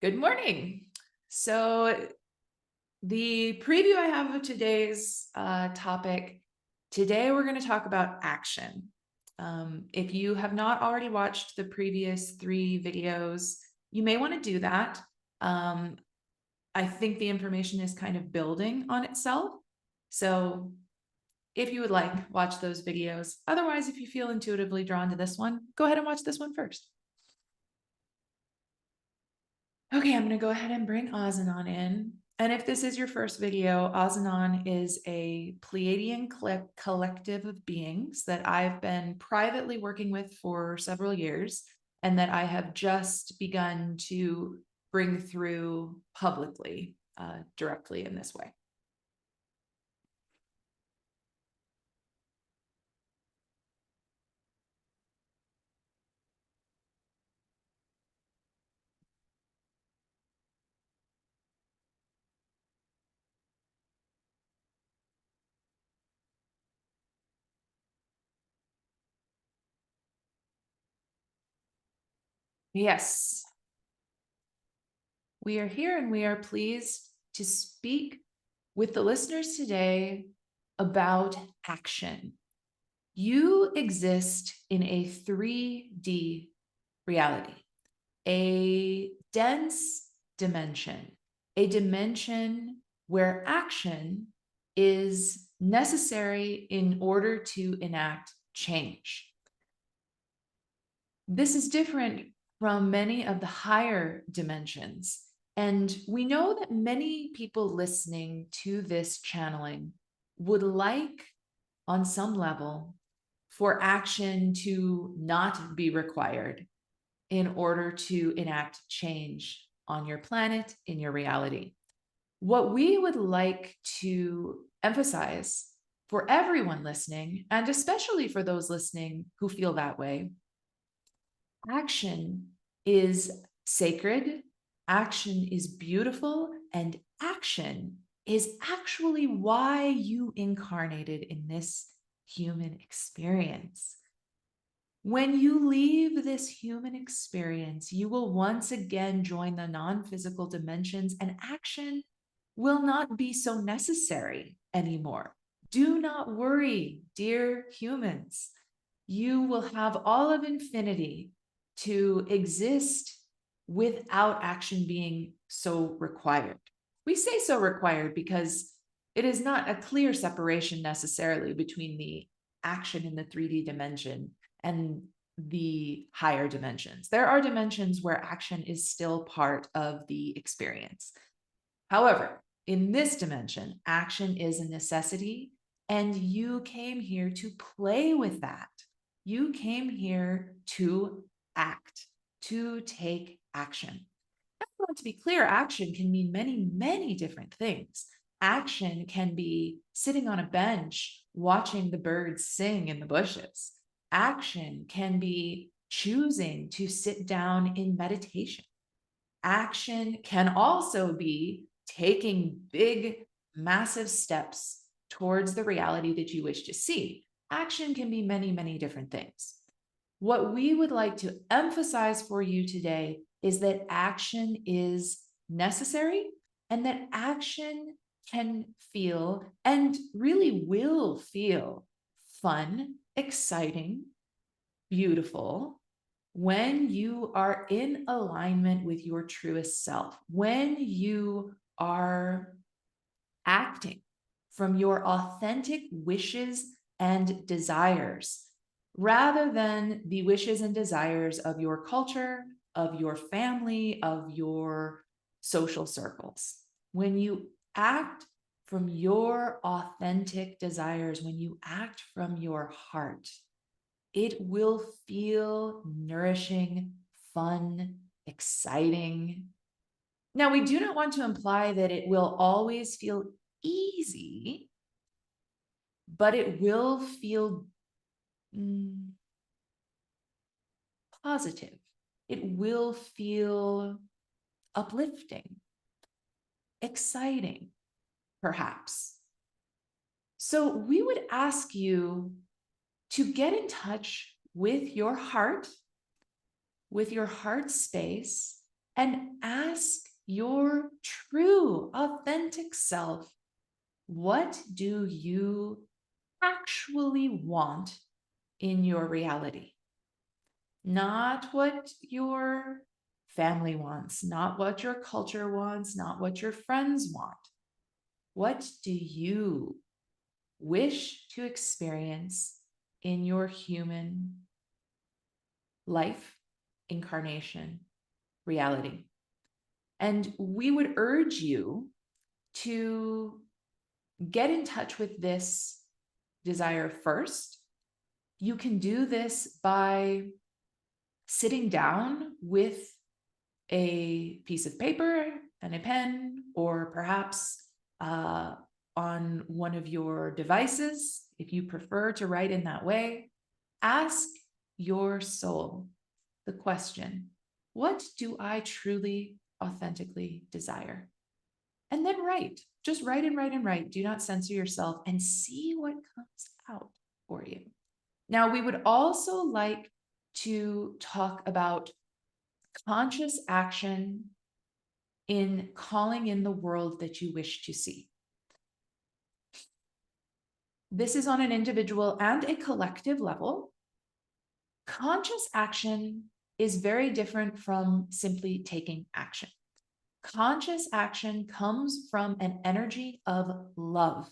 Good morning. So the preview I have of today's topic, today we're going to talk about action. If you have not already watched the previous 3 videos, you may want to do that. I think the information is kind of building on itself. So if you would like, watch those videos. Otherwise, if you feel intuitively drawn to this one, go ahead and watch this one first. Okay, I'm going to go ahead and bring Ozenan in. And if this is your first video, Ozenan is a Pleiadian collective of beings that I've been privately working with for several years and that I have just begun to bring through publicly, directly in this way. Yes, we are here and we are pleased to speak with the listeners today about action. You exist in a 3D reality, a dense dimension, a dimension where action is necessary in order to enact change. This is different from many of the higher dimensions. And we know that many people listening to this channeling would like, on some level, for action to not be required in order to enact change on your planet, in your reality. What we would like to emphasize for everyone listening, and especially for those listening who feel that way, action is sacred, action is beautiful, and action is actually why you incarnated in this human experience. When you leave this human experience, you will once again join the non-physical dimensions, and action will not be so necessary anymore. Do not worry, dear humans. You will have all of infinity to exist without action being so required. We say so required because it is not a clear separation necessarily between the action in the 3D dimension and the higher dimensions. There are dimensions where action is still part of the experience. However, in this dimension, action is a necessity, and you came here to play with that. You came here to act, to take action. I want to be clear, action can mean many, many different things. Action can be sitting on a bench watching the birds sing in the bushes. Action can be choosing to sit down in meditation. Action can also be taking big, massive steps towards the reality that you wish to see. Action can be many, many different things. What we would like to emphasize for you today is that action is necessary and that action can feel and really will feel fun, exciting, beautiful when you are in alignment with your truest self, when you are acting from your authentic wishes and desires, rather than the wishes and desires of your culture, of your family, of your social circles. When you act from your authentic desires, when you act from your heart, it will feel nourishing, fun, exciting. Now, we do not want to imply that it will always feel easy, but it will feel positive. It will feel uplifting, exciting, perhaps. So we would ask you to get in touch with your heart space, and ask your true, authentic self, what do you actually want in your reality? Not what your family wants, not what your culture wants, not what your friends want. What do you wish to experience in your human life, incarnation, reality? And we would urge you to get in touch with this desire first. You can do this by sitting down with a piece of paper and a pen, or perhaps on one of your devices, if you prefer to write in that way. Ask your soul the question, what do I truly, authentically desire? And then write. Just write and write and write. Do not censor yourself, and see what comes out for you. Now, we would also like to talk about conscious action in calling in the world that you wish to see. This is on an individual and a collective level. Conscious action is very different from simply taking action. Conscious action comes from an energy of love.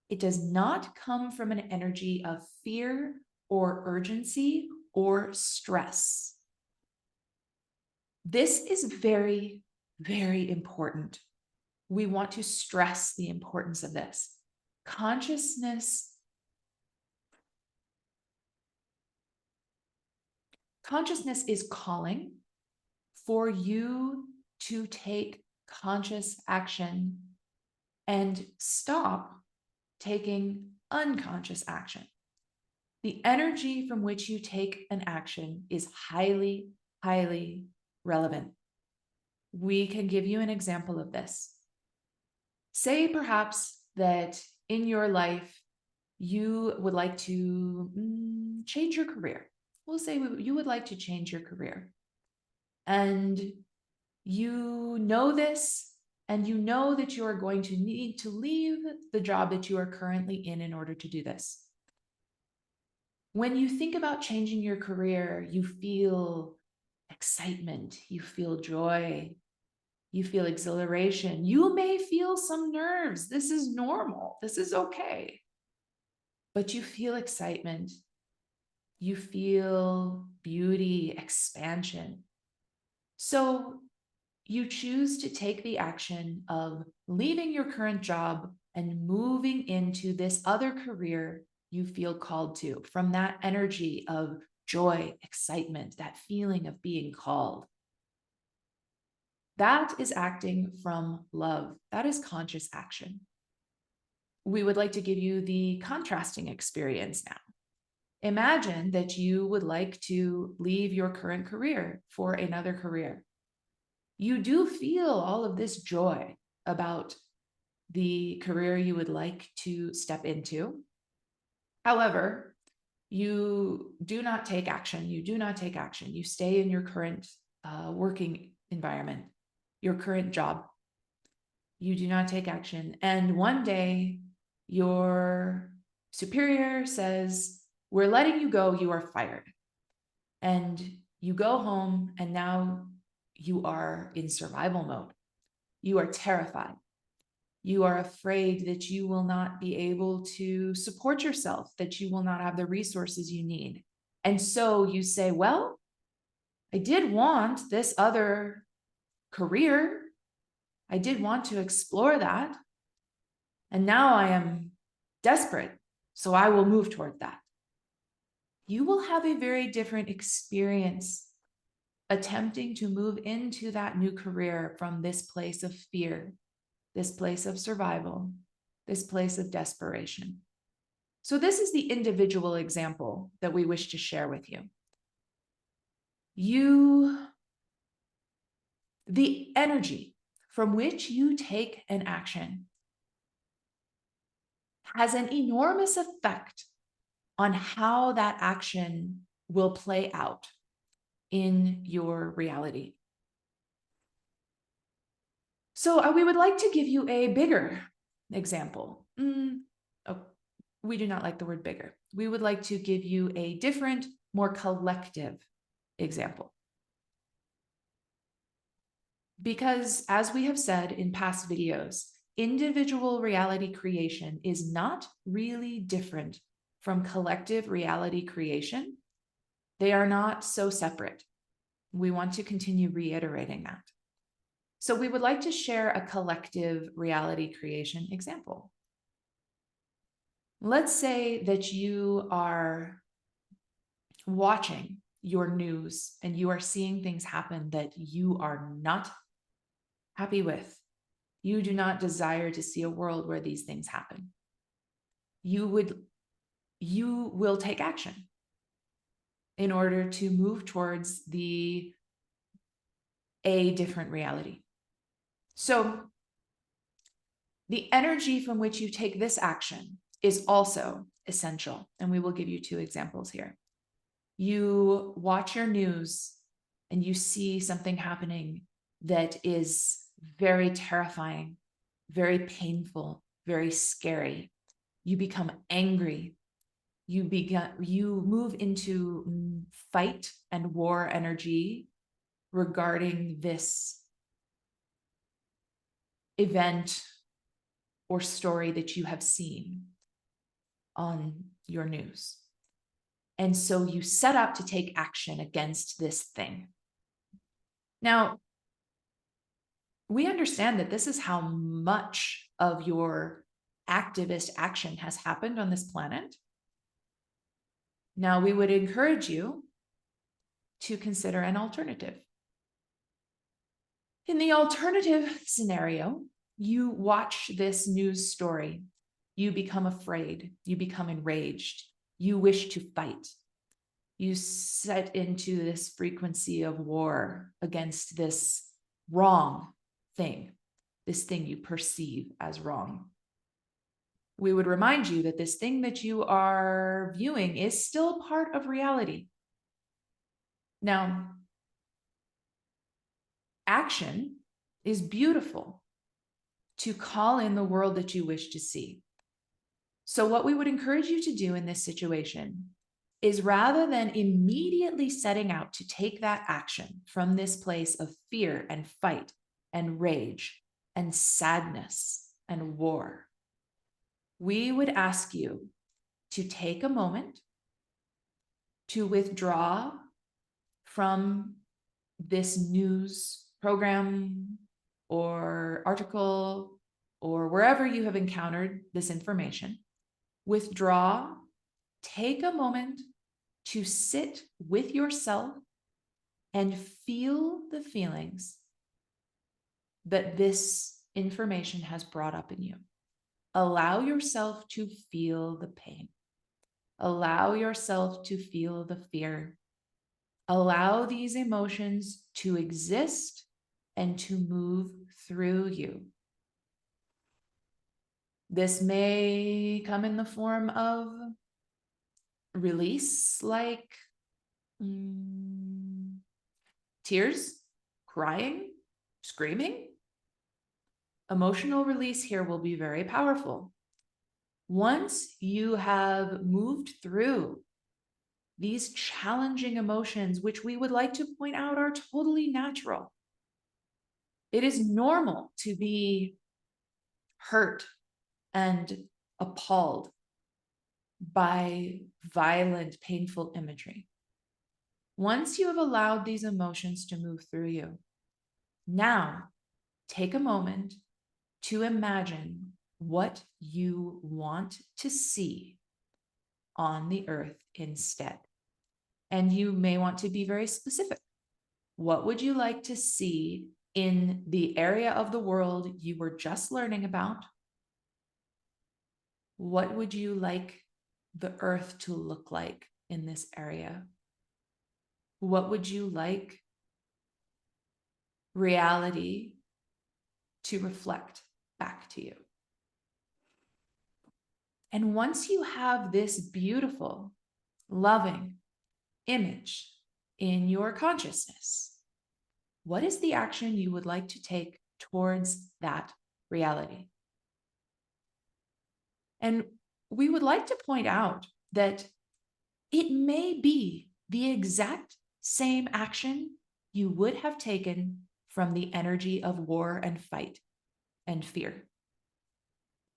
It does not come from an energy of fear or urgency or stress. This is very, very important. We want to stress the importance of this. Consciousness is calling for you to take conscious action and stop taking unconscious action. The energy from which you take an action is highly, highly relevant. We can give you an example of this. Say perhaps that in your life, you would like to change your career. We'll say you would like to change your career. And you know this, and you know that you are going to need to leave the job that you are currently in order to do this. When you think about changing your career, you feel excitement, you feel joy, you feel exhilaration. You may feel some nerves. This is normal. This is okay. But you feel excitement. You feel beauty, expansion. So you choose to take the action of leaving your current job and moving into this other career you feel called to, from that energy of joy, excitement, that feeling of being called. That is acting from love. That is conscious action. We would like to give you the contrasting experience now. Imagine that you would like to leave your current career for another career. You do feel all of this joy about the career you would like to step into. However, you do not take action. You do not take action. You stay in your current working environment, your current job. You do not take action. And one day, your superior says, we're letting you go. You are fired. And you go home, and now you are in survival mode. You are terrified. You are afraid that you will not be able to support yourself, that you will not have the resources you need. And so you say, well, I did want this other career. I did want to explore that. And now I am desperate, so I will move toward that. You will have a very different experience attempting to move into that new career from this place of fear, this place of survival, this place of desperation. So this is the individual example that we wish to share with you. The energy from which you take an action has an enormous effect on how that action will play out in your reality. So we would like to give you a bigger example. Oh, we do not like the word bigger. We would like to give you a different, more collective example. Because as we have said in past videos, individual reality creation is not really different from collective reality creation. They are not so separate. We want to continue reiterating that. So we would like to share a collective reality creation example. Let's say that you are watching your news and you are seeing things happen that you are not happy with. You do not desire to see a world where these things happen. You will take action in order to move towards a different reality. So the energy from which you take this action is also essential. And we will give you two examples here. You watch your news and you see something happening that is very terrifying, very painful, very scary. You become angry. You move into fight and war energy regarding this event or story that you have seen on your news. And so you set up to take action against this thing. Now, we understand that this is how much of your activist action has happened on this planet. Now, we would encourage you to consider an alternative. In the alternative scenario, you watch this news story, you become afraid, you become enraged, you wish to fight. You set into this frequency of war against this wrong thing, this thing you perceive as wrong. We would remind you that this thing that you are viewing is still part of reality. Now, action is beautiful to call in the world that you wish to see. So what we would encourage you to do in this situation is, rather than immediately setting out to take that action from this place of fear and fight and rage and sadness and war, we would ask you to take a moment to withdraw from this news program or article or wherever you have encountered this information. Withdraw, take a moment to sit with yourself and feel the feelings that this information has brought up in you. Allow yourself to feel the pain. Allow yourself to feel the fear. Allow these emotions to exist and to move through you. This may come in the form of release, like tears, crying, screaming. Emotional release here will be very powerful. Once you have moved through these challenging emotions, which we would like to point out are totally natural. It is normal to be hurt and appalled by violent, painful imagery. Once you have allowed these emotions to move through you, now take a moment to imagine what you want to see on the earth instead. And you may want to be very specific. What would you like to see in the area of the world you were just learning about? What would you like the earth to look like in this area? What would you like reality to reflect back to you? And once you have this beautiful, loving image in your consciousness, what is the action you would like to take towards that reality. And we would like to point out that it may be the exact same action you would have taken from the energy of war and fight and fear.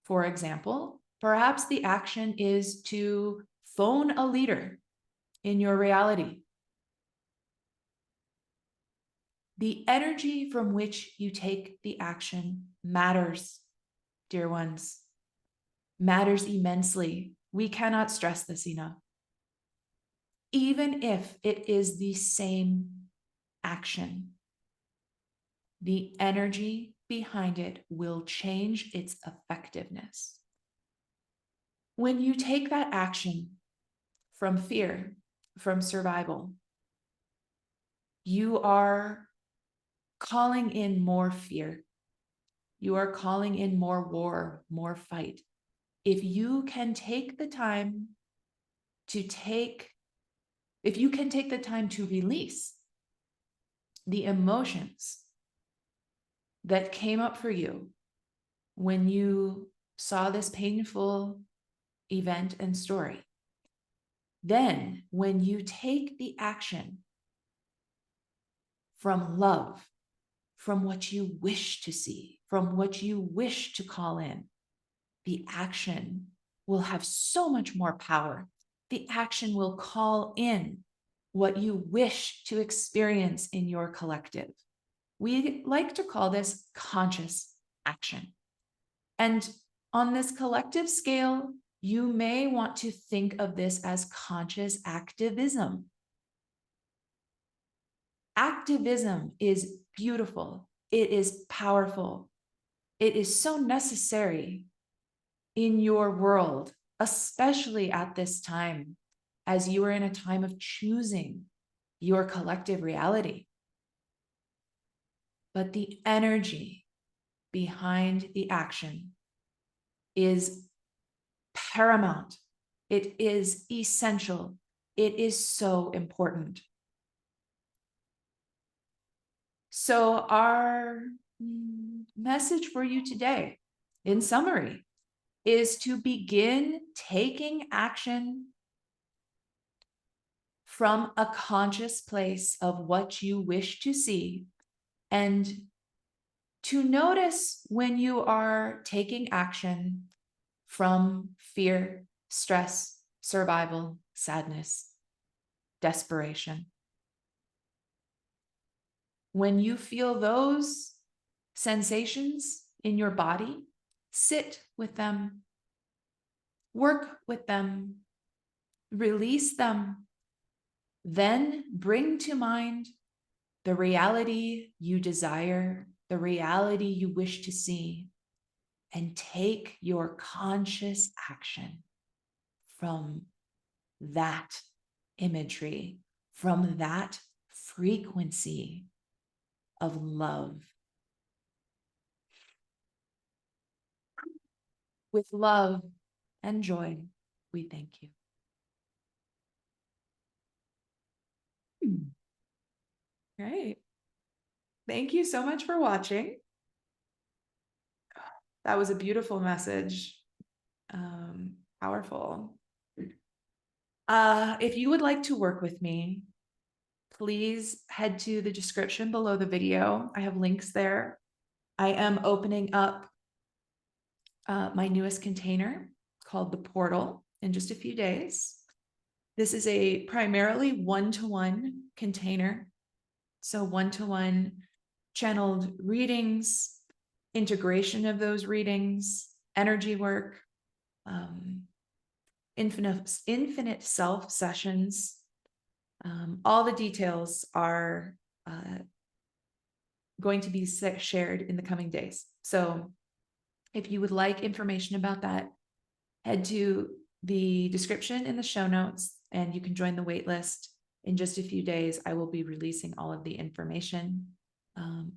For example, perhaps the action is to phone a leader in your reality. The energy from which you take the action matters, dear ones, matters immensely. We cannot stress this enough. Even if it is the same action, the energy behind it will change its effectiveness. When you take that action from fear, from survival, you are calling in more fear. You are calling in more war, more fight. If you can take the time to release the emotions that came up for you when you saw this painful event and story, then when you take the action from love, from what you wish to see, from what you wish to call in, the action will have so much more power. The action will call in what you wish to experience in your collective. We like to call this conscious action. And on this collective scale, you may want to think of this as conscious activism. Activism is beautiful. It is powerful. It is so necessary in your world, especially at this time, as you are in a time of choosing your collective reality. But the energy behind the action is paramount. It is essential. It is so important. So our message for you today, in summary, is to begin taking action from a conscious place of what you wish to see, and to notice when you are taking action from fear, stress, survival, sadness, desperation. When you feel those sensations in your body, sit with them, work with them, release them, then bring to mind the reality you desire, the reality you wish to see, and take your conscious action from that imagery, from that frequency of love. With love and joy, we thank you. Great. Thank you so much for watching. That was a beautiful message. Powerful. If you would like to work with me, please head to the description below the video. I have links there. I am opening up my newest container called the Portal in just a few days. This is a primarily one-to-one container. So one-to-one channeled readings, integration of those readings, energy work, infinite self sessions. All the details are going to be shared in the coming days. So if you would like information about that, head to the description in the show notes and you can join the wait list. In just a few days, I will be releasing all of the information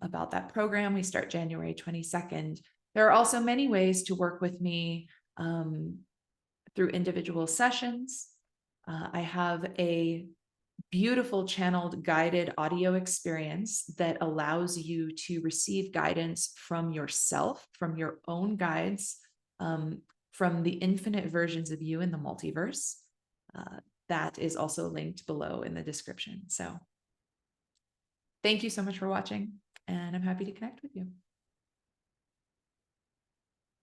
about that program. We start January 22nd. There are also many ways to work with me through individual sessions. I have a beautiful channeled guided audio experience that allows you to receive guidance from yourself, from your own guides, from the infinite versions of you in the multiverse. That is also linked below in the description. So thank you so much for watching, and I'm happy to connect with you.